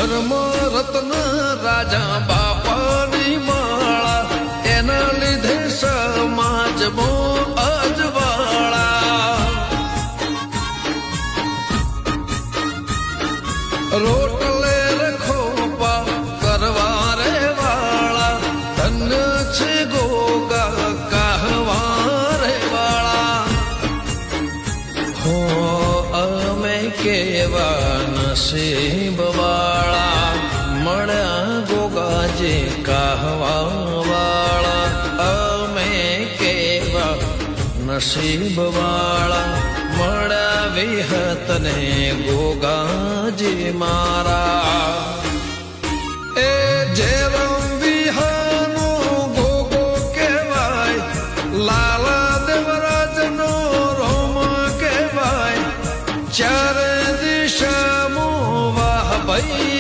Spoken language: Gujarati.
ધર્મ રત્ન રાજા બાપાની માળા એના લીધે સમાજમો અજવાળા રોટલે રખોપા કરવા રે વાળા ધન્ય છે ગોગા કહવા રે વાળા હો અમે કેવા નસીબ વાળા મળ્યા ગોગાજી કહવા વાળા અમે કેવા નસીબ વાળા મળ્યા વિહતને ગોગાજી મારા એ જેરમ વિહાનો ગોગો કહેવાય લાલા દેવરાજનો રોમ કહેવાય ચાર દિશામાં વાહ ભાઈ